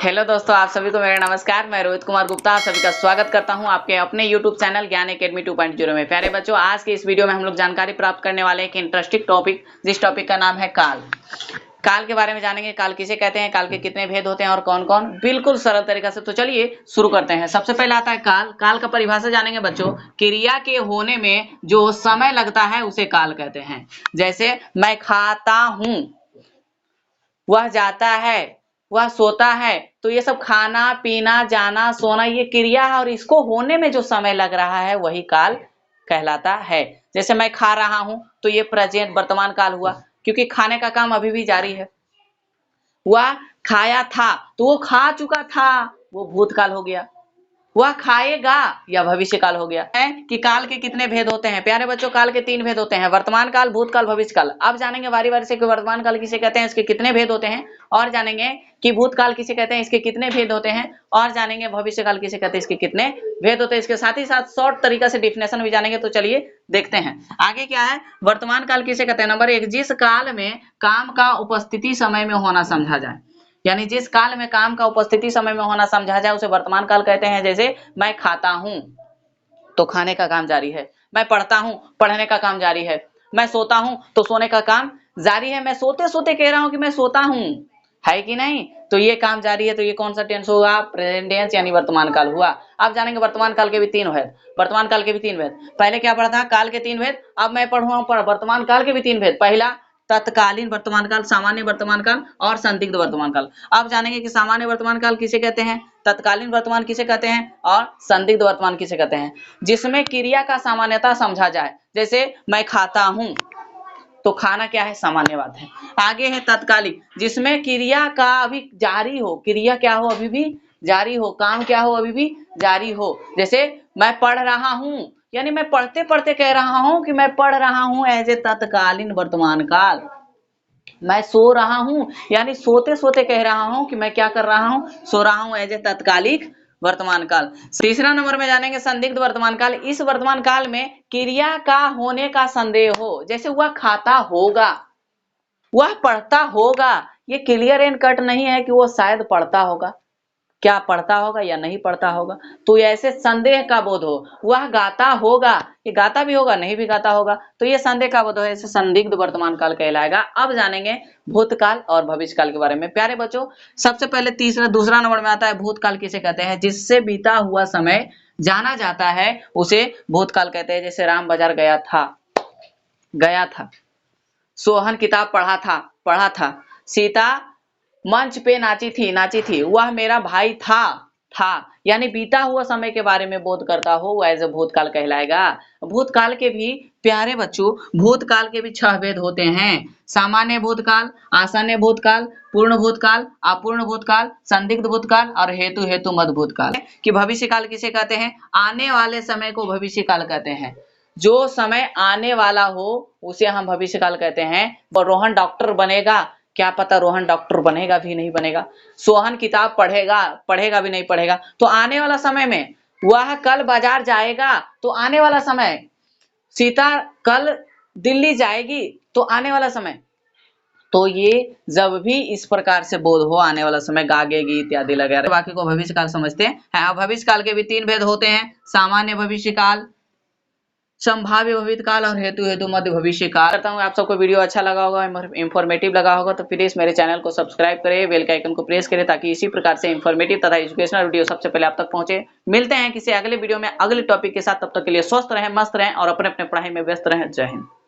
Hello दोस्तों, आप सभी को मेरा नमस्कार। मैं रोहित कुमार गुप्ता आप सभी का स्वागत करता हूं आपके अपने YouTube चैनल ज्ञान एकेडमी 2.0 में। प्यारे बच्चों, आज के इस वीडियो में हम लोग जानकारी प्राप्त करने वाले हैं एक इंटरेस्टिंग टॉपिक, जिस टॉपिक का नाम है काल। काल के बारे में जानेंगे। काल किसे कहते हैं, काल के कितने भेद होते हैं और कौन कौन, बिल्कुल सरल तरीका से। तो चलिए शुरू करते हैं। सबसे पहले आता है काल। काल का परिभाषा जानेंगे बच्चों। क्रिया के होने में जो समय लगता है उसे काल कहते हैं। जैसे मैं खाता हूं, वह जाता है, वह सोता है, तो ये सब खाना पीना जाना सोना ये क्रिया है और इसको होने में जो समय लग रहा है वही काल कहलाता है। जैसे मैं खा रहा हूं तो ये प्रेजेंट वर्तमान काल हुआ, क्योंकि खाने का काम अभी भी जारी है। वह खाया था तो वो खा चुका था, वो भूतकाल हो गया। वह खाएगा या भविष्य काल हो गया। है कि काल के कितने भेद होते हैं। प्यारे बच्चों, काल के 3 भेद होते हैं, वर्तमान काल, भूतकाल, भविष्य काल। अब जानेंगे बारी बारी से कि वर्तमान काल किसे कहते हैं, इसके कितने भेद होते हैं, और जानेंगे कि भूतकाल किसे कहते हैं, इसके कितने भेद होते हैं, और जानेंगे भविष्य काल किसे कहते हैं, इसके कितने भेद होते हैं। इसके साथ ही साथ शॉर्ट तरीका से डिफिनेशन भी जानेंगे। तो चलिए देखते हैं आगे क्या है। वर्तमान काल किसे कहते हैं। नंबर 1, जिस काल में काम का उपस्थिति समय में होना समझा जाए, यानी जिस काल में काम का उपस्थिति समय में होना समझा जाए उसे वर्तमान काल कहते हैं। जैसे मैं खाता हूं तो खाने का काम जारी है, मैं पढ़ता हूं पढ़ने का काम जारी है, मैं सोता हूं तो सोने का काम जारी है, मैं सोते सोते कह रहा हूं कि मैं सोता हूं, है कि नहीं, तो ये काम जारी है। तो ये कौन सा टेंस होगा, प्रेजेंट टेंस यानी वर्तमान काल हुआ। अब जानेंगे वर्तमान काल के भी 3 भेद। वर्तमान काल के भी 3 भेद। पहले क्या पढ़ा था, काल के 3 भेद। अब मैं पढ़ूंगा वर्तमान काल के भी 3 भेद। पहला तत्कालीन वर्तमान काल, सामान्य वर्तमान काल और संदिग्ध वर्तमान काल। अब जानेंगे कि सामान्य वर्तमान काल किसे कहते हैं, तत्कालीन वर्तमान किसे कहते हैं और संदिग्ध वर्तमान किसे कहते हैं। जिसमें क्रिया का सामान्यता समझा जाए, जैसे मैं खाता हूं तो खाना क्या है, सामान्य बात है। आगे है तत्कालिक, जिसमें क्रिया का अभी जारी हो, क्रिया क्या हो, अभी भी जारी हो, काम क्या हो, अभी भी जारी हो। जैसे मैं पढ़ रहा हूं, यानी मैं पढ़ते पढ़ते कह रहा हूं कि मैं पढ़ रहा हूं, एज ए तत्कालीन वर्तमान काल। मैं सो रहा हूं, यानी सोते सोते कह रहा हूं कि मैं क्या कर रहा हूं, सो रहा हूं, एज ए तत्कालिक वर्तमान काल। तीसरा नंबर में जानेंगे संदिग्ध वर्तमान काल। इस वर्तमान काल में क्रिया का होने का संदेह हो, जैसे वह खाता होगा, वह पढ़ता होगा, ये क्लियर एंड कट नहीं है कि वो शायद पढ़ता होगा, क्या पढ़ता होगा या नहीं पढ़ता होगा, तो ये ऐसे संदेह का बोध हो। वह गाता होगा, ये गाता भी होगा नहीं भी गाता होगा, तो ये संदेह का बोध हो, ऐसे संदिग्ध वर्तमान काल कहलाएगा। अब जानेंगे भूतकाल और भविष्य काल के बारे में। प्यारे बच्चों, सबसे पहले दूसरा नंबर में आता है भूतकाल किसे कहते हैं। जिससे बीता हुआ समय जाना जाता है उसे भूतकाल कहते हैं। जैसे राम बाजार गया था, सोहन किताब पढ़ा था, सीता मंच पे नाची थी, वह मेरा भाई था, यानी बीता हुआ समय के बारे में बोध करता हो, वो एज ए भूतकाल कहलाएगा। भूतकाल के भी प्यारे बच्चों, भूतकाल के भी 6 भेद होते हैं। सामान्य भूतकाल, आसन्न भूतकाल, पूर्ण भूतकाल, अपूर्ण भूतकाल, संदिग्ध भूतकाल और हेतु मध्य भूतकाल। कि भविष्य काल किसे कहते हैं, आने वाले समय को भविष्य काल कहते हैं। जो समय आने वाला हो उसे हम भविष्य काल कहते हैं। रोहन डॉक्टर बनेगा, क्या पता रोहन डॉक्टर बनेगा भी नहीं बनेगा। सोहन किताब पढ़ेगा भी नहीं पढ़ेगा, तो आने वाला समय में। वह कल बाजार जाएगा, तो आने वाला समय। सीता कल दिल्ली जाएगी, तो आने वाला समय। तो ये जब भी इस प्रकार से बोध हो, आने वाला समय, गागेगी इत्यादि वगैरह, बाकी को भविष्य काल समझते हैं। भविष्य काल के भी 3 भेद होते हैं, सामान्य भविष्य काल, संभाव्य भविष्य काल और हेतु मध्य भविष्य काल। करता हूँ आप सबको वीडियो अच्छा लगा होगा, इंफॉर्मेटिव लगा होगा, तो प्लीज मेरे चैनल को सब्सक्राइब करें, बेल के आइकन को प्रेस करें, ताकि इसी प्रकार से इंफॉर्मेटिव तथा एजुकेशनल वीडियो सबसे पहले आप तक पहुंचे। मिलते हैं किसी अगले वीडियो में अगले टॉपिक के साथ, तब तक के लिए स्वस्थ रहें, मस्त रहें और अपने अपने पढ़ाई में व्यस्त रहें। जय हिंद।